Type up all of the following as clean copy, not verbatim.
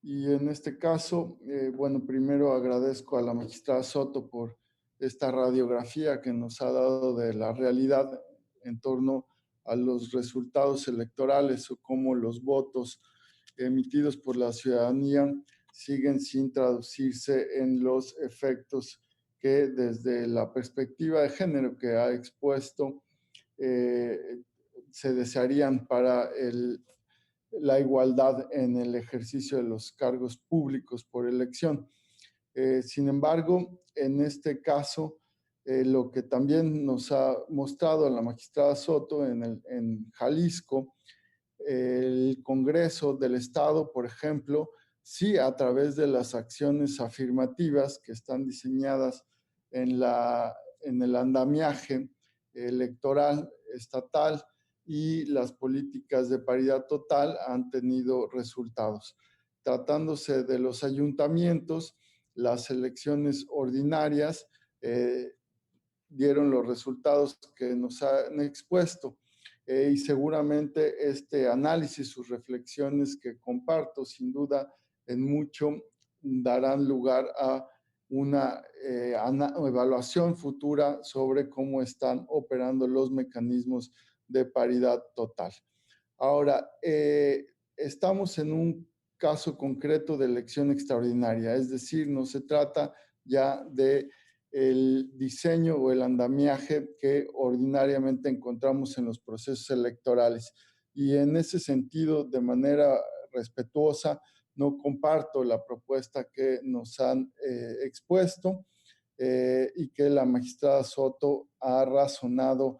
Y en este caso, bueno, primero agradezco a la magistrada Soto por esta radiografía que nos ha dado de la realidad en torno a los resultados electorales o cómo los votos emitidos por la ciudadanía siguen sin traducirse en los efectos que desde la perspectiva de género que ha expuesto eh, se desearían para la igualdad en el ejercicio de los cargos públicos por elección. Sin embargo, en este caso, lo que también nos ha mostrado la magistrada Soto en Jalisco, el Congreso del Estado, por ejemplo, sí a través de las acciones afirmativas que están diseñadas en el andamiaje electoral estatal y las políticas de paridad total han tenido resultados. Tratándose de los ayuntamientos, las elecciones ordinarias dieron los resultados que nos han expuesto. Y seguramente este análisis, sus reflexiones que comparto, sin duda, en mucho darán lugar a una evaluación futura sobre cómo están operando los mecanismos de paridad total. Ahora, estamos en un caso concreto de elección extraordinaria, es decir, no se trata ya de el diseño o el andamiaje que ordinariamente encontramos en los procesos electorales. Y en ese sentido, de manera respetuosa, no comparto la propuesta que nos han expuesto y que la magistrada Soto ha razonado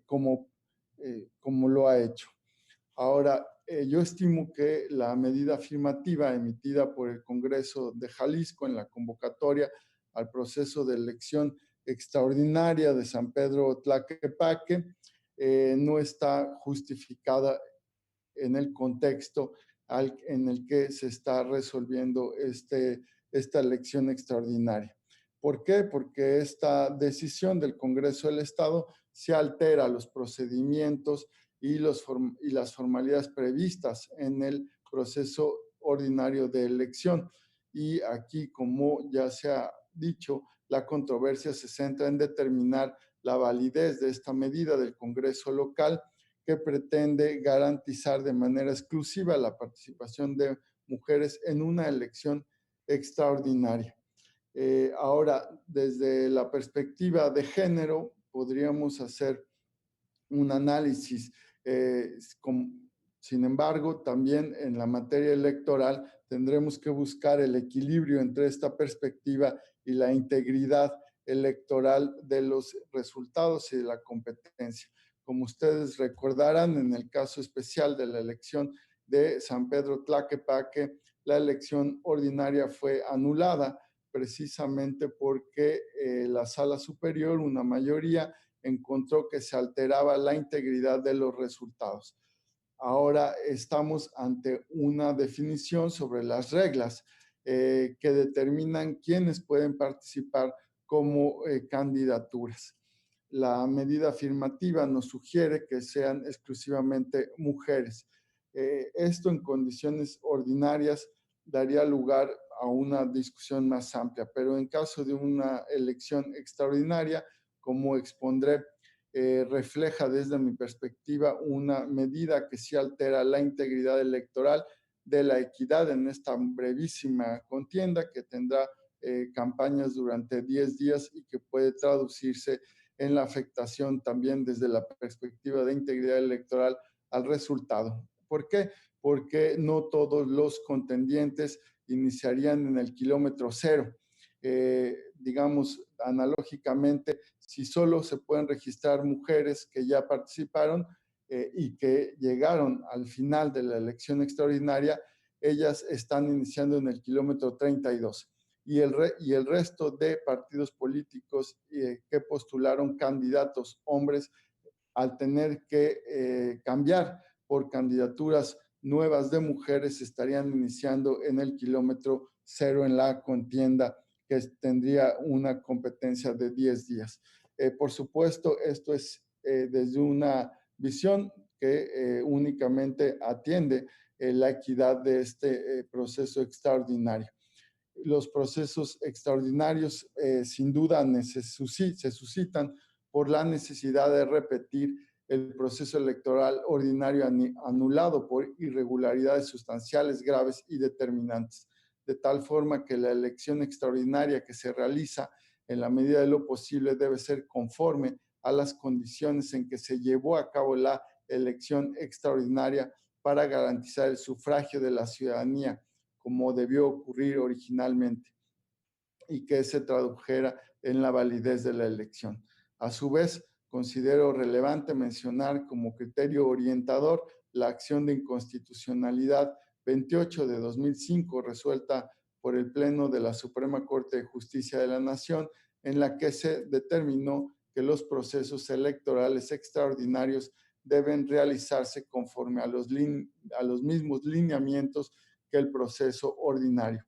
como lo ha hecho. Ahora, yo estimo que la medida afirmativa emitida por el Congreso de Jalisco en la convocatoria al proceso de elección extraordinaria de San Pedro Tlaquepaque no está justificada en el contexto en el que se está resolviendo esta elección extraordinaria. ¿Por qué? Porque esta decisión del Congreso del Estado se altera los procedimientos y las formalidades previstas en el proceso ordinario de elección. Y aquí, como ya se ha dicho, la controversia se centra en determinar la validez de esta medida del Congreso local que pretende garantizar de manera exclusiva la participación de mujeres en una elección extraordinaria. Ahora, desde la perspectiva de género, podríamos hacer un análisis. Sin embargo, también en la materia electoral tendremos que buscar el equilibrio entre esta perspectiva y la integridad electoral de los resultados y de la competencia. Como ustedes recordarán, en el caso especial de la elección de San Pedro Tlaquepaque, la elección ordinaria fue anulada precisamente porque la sala superior, una mayoría, encontró que se alteraba la integridad de los resultados. Ahora estamos ante una definición sobre las reglas que determinan quiénes pueden participar como candidaturas. La medida afirmativa nos sugiere que sean exclusivamente mujeres. Esto en condiciones ordinarias daría lugar a una discusión más amplia, pero en caso de una elección extraordinaria, como expondré, refleja desde mi perspectiva una medida que sí altera la integridad electoral de la equidad en esta brevísima contienda que tendrá campañas durante 10 días y que puede traducirse en la afectación también desde la perspectiva de integridad electoral al resultado. ¿Por qué? Porque no todos los contendientes iniciarían en el kilómetro cero. Digamos, analógicamente, si solo se pueden registrar mujeres que ya participaron y que llegaron al final de la elección extraordinaria, ellas están iniciando en el kilómetro 32. Y el resto de partidos políticos que postularon candidatos hombres, al tener que cambiar por candidaturas nuevas de mujeres, estarían iniciando en el kilómetro cero en la contienda que tendría una competencia de 10 días. Por supuesto, esto es desde una visión que únicamente atiende la equidad de este proceso extraordinario. Los procesos extraordinarios sin duda se suscitan por la necesidad de repetir el proceso electoral ordinario anulado por irregularidades sustanciales graves y determinantes, de tal forma que la elección extraordinaria que se realiza en la medida de lo posible debe ser conforme a las condiciones en que se llevó a cabo la elección extraordinaria para garantizar el sufragio de la ciudadanía como debió ocurrir originalmente y que se tradujera en la validez de la elección. A su vez, considero relevante mencionar como criterio orientador la acción de inconstitucionalidad 28 de 2005, resuelta por el Pleno de la Suprema Corte de Justicia de la Nación, en la que se determinó que los procesos electorales extraordinarios deben realizarse conforme a los mismos lineamientos que el proceso ordinario,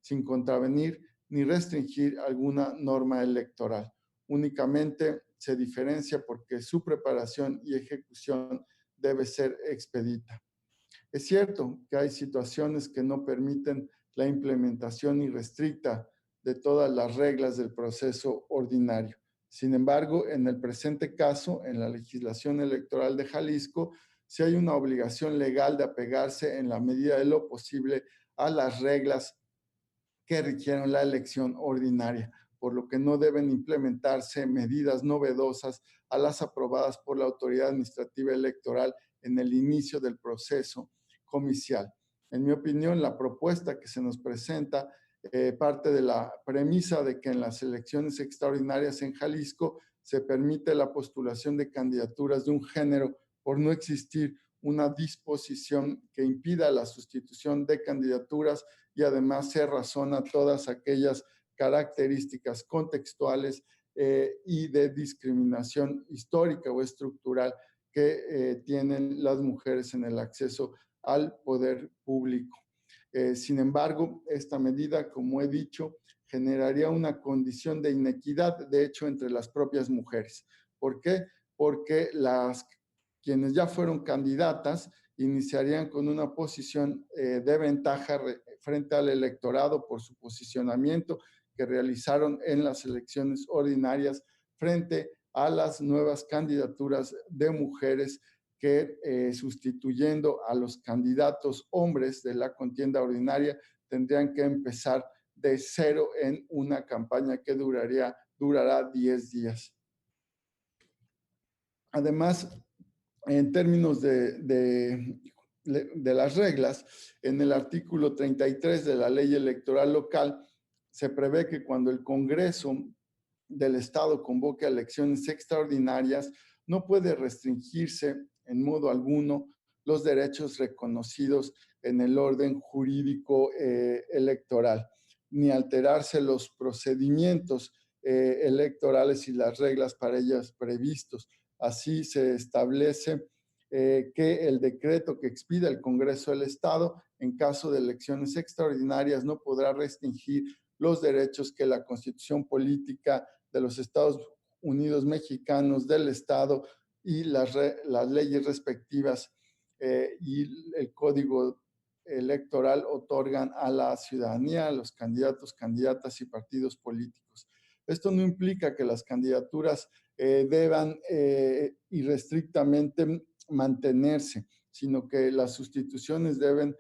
sin contravenir ni restringir alguna norma electoral. Únicamente se diferencia porque su preparación y ejecución debe ser expedita. Es cierto que hay situaciones que no permiten la implementación irrestricta de todas las reglas del proceso ordinario. Sin embargo, en el presente caso, en la legislación electoral de Jalisco, sí hay una obligación legal de apegarse en la medida de lo posible a las reglas que rigieron la elección ordinaria, por lo que no deben implementarse medidas novedosas a las aprobadas por la autoridad administrativa electoral en el inicio del proceso comicial. En mi opinión, la propuesta que se nos presenta parte de la premisa de que en las elecciones extraordinarias en Jalisco se permite la postulación de candidaturas de un género por no existir una disposición que impida la sustitución de candidaturas y además se razona todas aquellas características contextuales y de discriminación histórica o estructural que tienen las mujeres en el acceso al poder público. Sin embargo, esta medida, como he dicho, generaría una condición de inequidad, de hecho, entre las propias mujeres. ¿Por qué? Porque quienes ya fueron candidatas iniciarían con una posición de ventaja frente al electorado por su posicionamiento que realizaron en las elecciones ordinarias frente a las nuevas candidaturas de mujeres que sustituyendo a los candidatos hombres de la contienda ordinaria tendrían que empezar de cero en una campaña que durará 10 días. Además, en términos de las reglas, en el artículo 33 de la ley electoral local se prevé que cuando el Congreso del Estado convoque a elecciones extraordinarias, no puede restringirse en modo alguno los derechos reconocidos en el orden jurídico electoral, ni alterarse los procedimientos electorales y las reglas para ellas previstos. Así se establece que el decreto que expida el Congreso del Estado en caso de elecciones extraordinarias no podrá restringir los derechos que la Constitución Política de los Estados Unidos Mexicanos del Estado y las leyes respectivas y el Código Electoral otorgan a la ciudadanía, a los candidatos, candidatas y partidos políticos. Esto no implica que las candidaturas deban irrestrictamente mantenerse, sino que las sustituciones deben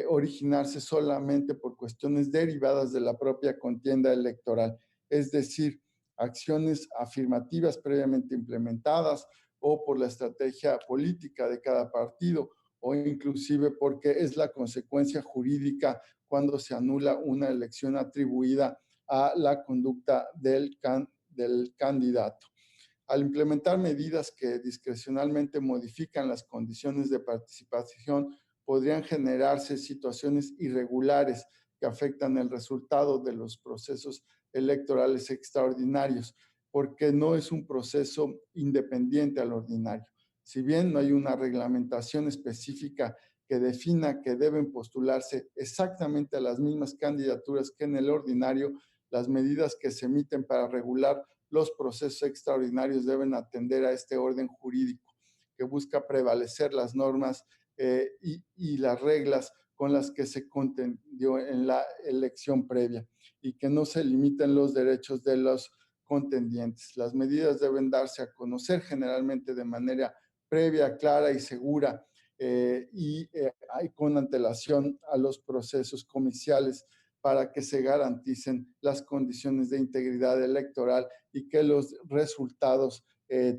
originarse solamente por cuestiones derivadas de la propia contienda electoral, es decir, acciones afirmativas previamente implementadas o por la estrategia política de cada partido o inclusive porque es la consecuencia jurídica cuando se anula una elección atribuida a la conducta del candidato. Al implementar medidas que discrecionalmente modifican las condiciones de participación, podrían generarse situaciones irregulares que afectan el resultado de los procesos electorales extraordinarios, porque no es un proceso independiente al ordinario. Si bien no hay una reglamentación específica que defina que deben postularse exactamente las mismas candidaturas que en el ordinario, las medidas que se emiten para regular los procesos extraordinarios deben atender a este orden jurídico que busca prevalecer las normas y las reglas con las que se contendió en la elección previa y que no se limiten los derechos de los contendientes. Las medidas deben darse a conocer generalmente de manera previa, clara y segura con antelación a los procesos comiciales para que se garanticen las condiciones de integridad electoral y que los resultados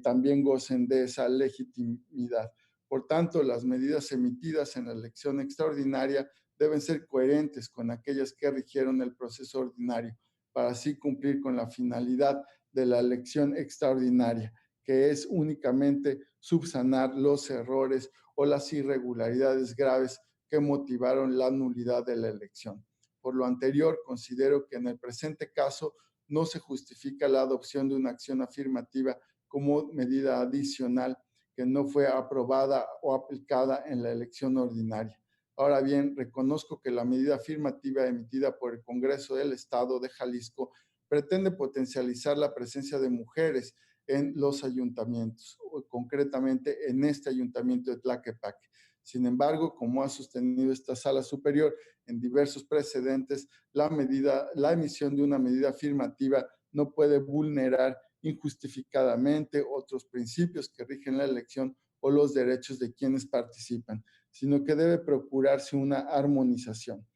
también gocen de esa legitimidad. Por tanto, las medidas emitidas en la elección extraordinaria deben ser coherentes con aquellas que rigieron el proceso ordinario, para así cumplir con la finalidad de la elección extraordinaria, que es únicamente subsanar los errores o las irregularidades graves que motivaron la nulidad de la elección. Por lo anterior, considero que en el presente caso no se justifica la adopción de una acción afirmativa como medida adicional que no fue aprobada o aplicada en la elección ordinaria. Ahora bien, reconozco que la medida afirmativa emitida por el Congreso del Estado de Jalisco pretende potencializar la presencia de mujeres en los ayuntamientos, o concretamente en este ayuntamiento de Tlaquepaque. Sin embargo, como ha sostenido esta sala superior en diversos precedentes, la emisión de una medida afirmativa no puede vulnerar injustificadamente otros principios que rigen la elección o los derechos de quienes participan, sino que debe procurarse una armonización.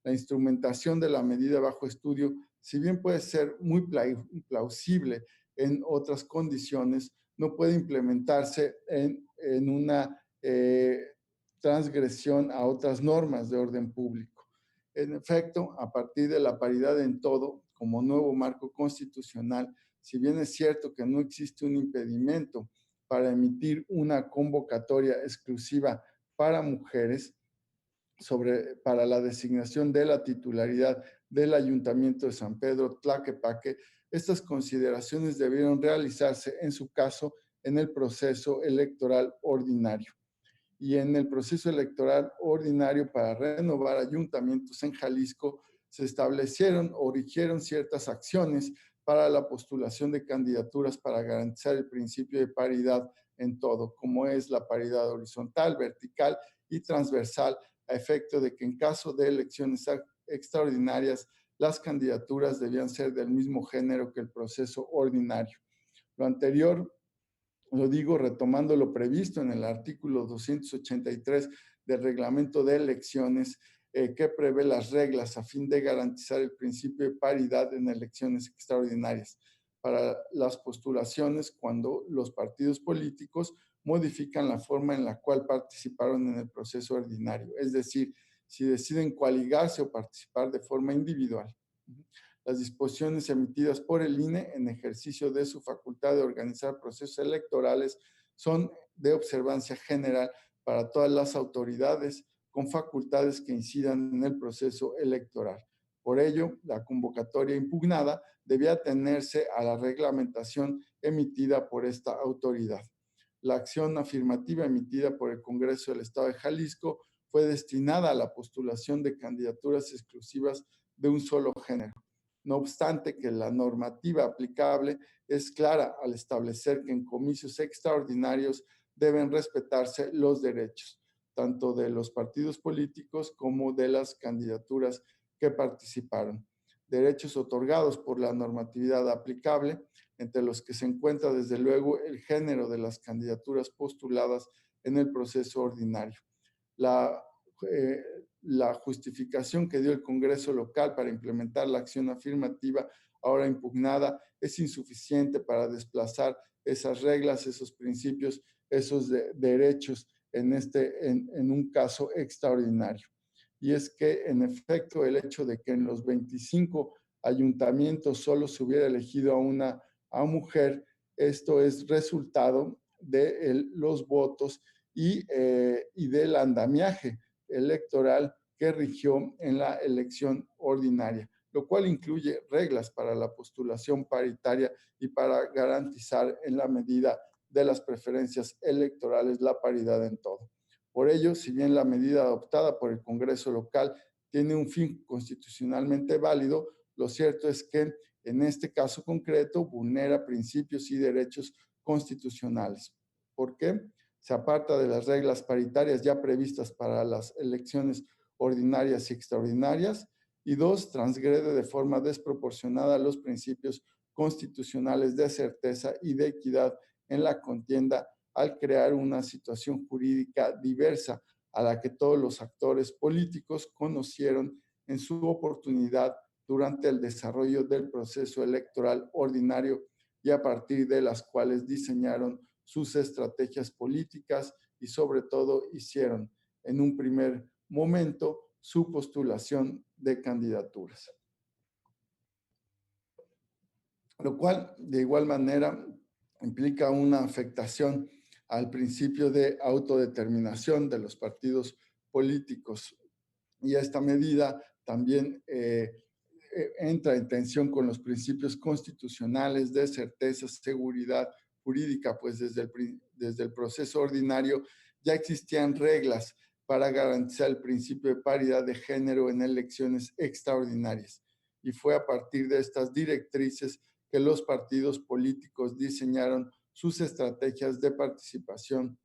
La instrumentación de la medida bajo estudio, si bien puede ser muy plausible en otras condiciones, no puede implementarse en una transgresión a otras normas de orden público. En efecto, a partir de la paridad en todo, como nuevo marco constitucional, si bien es cierto que no existe un impedimento para emitir una convocatoria exclusiva para mujeres para la designación de la titularidad del Ayuntamiento de San Pedro Tlaquepaque, estas consideraciones debieron realizarse, en su caso, en el proceso electoral ordinario. Y en el proceso electoral ordinario para renovar ayuntamientos en Jalisco, se establecieron o rigieron ciertas acciones para la postulación de candidaturas para garantizar el principio de paridad en todo, como es la paridad horizontal, vertical y transversal, a efecto de que en caso de elecciones extraordinarias, las candidaturas debían ser del mismo género que el proceso ordinario. Lo anterior lo digo retomando lo previsto en el artículo 283 del reglamento de elecciones, que prevé las reglas a fin de garantizar el principio de paridad en elecciones extraordinarias para las postulaciones cuando los partidos políticos modifican la forma en la cual participaron en el proceso ordinario, es decir, si deciden coaligarse o participar de forma individual. Las disposiciones emitidas por el INE en ejercicio de su facultad de organizar procesos electorales son de observancia general para todas las autoridades con facultades que incidan en el proceso electoral. Por ello, la convocatoria impugnada debía atenerse a la reglamentación emitida por esta autoridad. La acción afirmativa emitida por el Congreso del Estado de Jalisco fue destinada a la postulación de candidaturas exclusivas de un solo género. No obstante que la normativa aplicable es clara al establecer que en comicios extraordinarios deben respetarse los derechos, tanto de los partidos políticos como de las candidaturas que participaron. Derechos otorgados por la normatividad aplicable, entre los que se encuentra desde luego el género de las candidaturas postuladas en el proceso ordinario. La la justificación que dio el Congreso local para implementar la acción afirmativa ahora impugnada es insuficiente para desplazar esas reglas, esos principios, esos derechos en un caso extraordinario. Y es que, en efecto, el hecho de que en los 25 ayuntamientos solo se hubiera elegido a una mujer, esto es resultado de los votos y del andamiaje electoral que rigió en la elección ordinaria, lo cual incluye reglas para la postulación paritaria y para garantizar en la medida de las preferencias electorales la paridad en todo. Por ello, si bien la medida adoptada por el Congreso local tiene un fin constitucionalmente válido, lo cierto es que en este caso concreto vulnera principios y derechos constitucionales. ¿Por qué? se aparta de las reglas paritarias ya previstas para las elecciones ordinarias y extraordinarias. Y dos, transgrede de forma desproporcionada los principios constitucionales de certeza y de equidad en la contienda al crear una situación jurídica diversa a la que todos los actores políticos conocieron en su oportunidad durante el desarrollo del proceso electoral ordinario y a partir de las cuales diseñaron sus estrategias políticas y sobre todo hicieron en un primer momento su postulación de candidaturas. Lo cual de igual manera implica una afectación al principio de autodeterminación de los partidos políticos. Y esta medida también entra en tensión con los principios constitucionales de certeza, seguridad jurídica, pues desde el proceso ordinario ya existían reglas para garantizar el principio de paridad de género en elecciones extraordinarias. Y fue a partir de estas directrices que los partidos políticos diseñaron sus estrategias de participación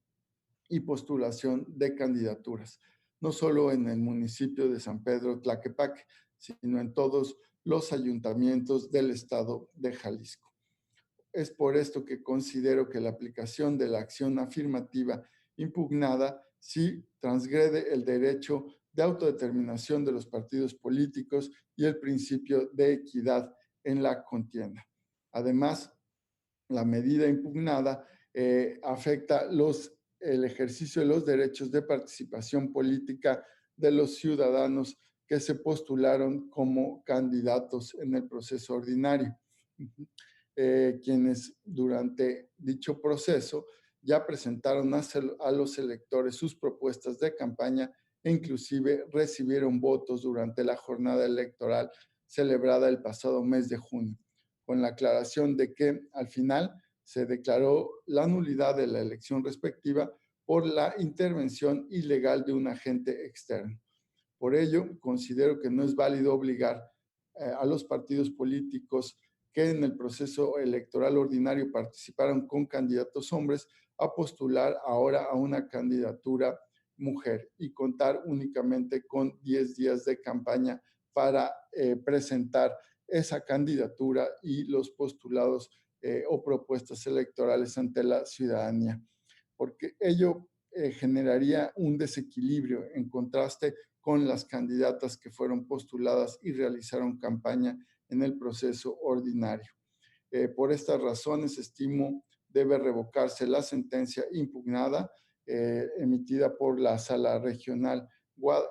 y postulación de candidaturas, no solo en el municipio de San Pedro Tlaquepaque, sino en todos los ayuntamientos del estado de Jalisco. Es por esto que considero que la aplicación de la acción afirmativa impugnada sí transgrede el derecho de autodeterminación de los partidos políticos y el principio de equidad en la contienda. Además, la medida impugnada afecta el ejercicio de los derechos de participación política de los ciudadanos que se postularon como candidatos en el proceso ordinario, quienes durante dicho proceso ya presentaron a los electores sus propuestas de campaña e inclusive recibieron votos durante la jornada electoral celebrada el pasado mes de junio, con la aclaración de que al final se declaró la nulidad de la elección respectiva por la intervención ilegal de un agente externo. Por ello, considero que no es válido obligar a los partidos políticos que en el proceso electoral ordinario participaron con candidatos hombres a postular ahora a una candidatura mujer y contar únicamente con 10 días de campaña para presentar esa candidatura y los postulados o propuestas electorales ante la ciudadanía, porque ello generaría un desequilibrio en contraste con las candidatas que fueron postuladas y realizaron campaña en el proceso ordinario. Por estas razones, estimo debe revocarse la sentencia impugnada emitida por la Sala Regional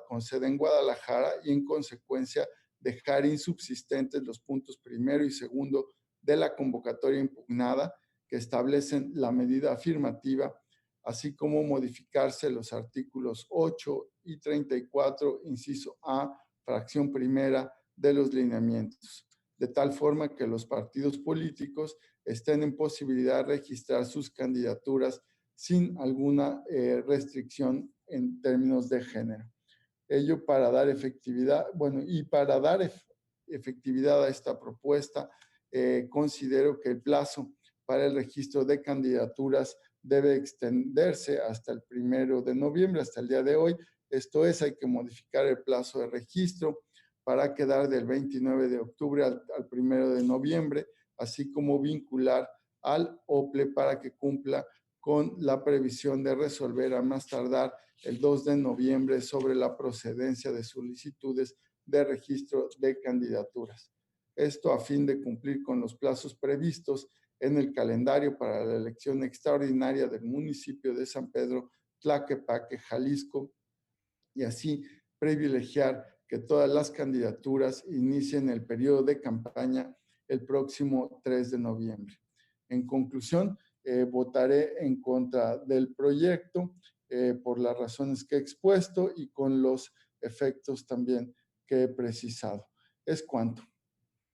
con sede en Guadalajara y en consecuencia dejar insubsistentes los puntos primero y segundo de la convocatoria impugnada que establecen la medida afirmativa, así como modificarse los artículos 8 y 34, inciso A, fracción primera de los lineamientos, de tal forma que los partidos políticos estén en posibilidad de registrar sus candidaturas sin alguna restricción en términos de género. Ello para dar efectividad, efectividad a esta propuesta, considero que el plazo para el registro de candidaturas debe extenderse hasta el 1 de noviembre, hasta el día de hoy. Esto es, hay que modificar el plazo de registro para quedar del 29 de octubre al 1 de noviembre, así como vincular al OPLE para que cumpla con la previsión de resolver a más tardar el 2 de noviembre sobre la procedencia de solicitudes de registro de candidaturas. Esto a fin de cumplir con los plazos previstos en el calendario para la elección extraordinaria del municipio de San Pedro Tlaquepaque, Jalisco, y así privilegiar que todas las candidaturas inicien el periodo de campaña el próximo 3 de noviembre. En conclusión, votaré en contra del proyecto por las razones que he expuesto y con los efectos también que he precisado. Es cuanto.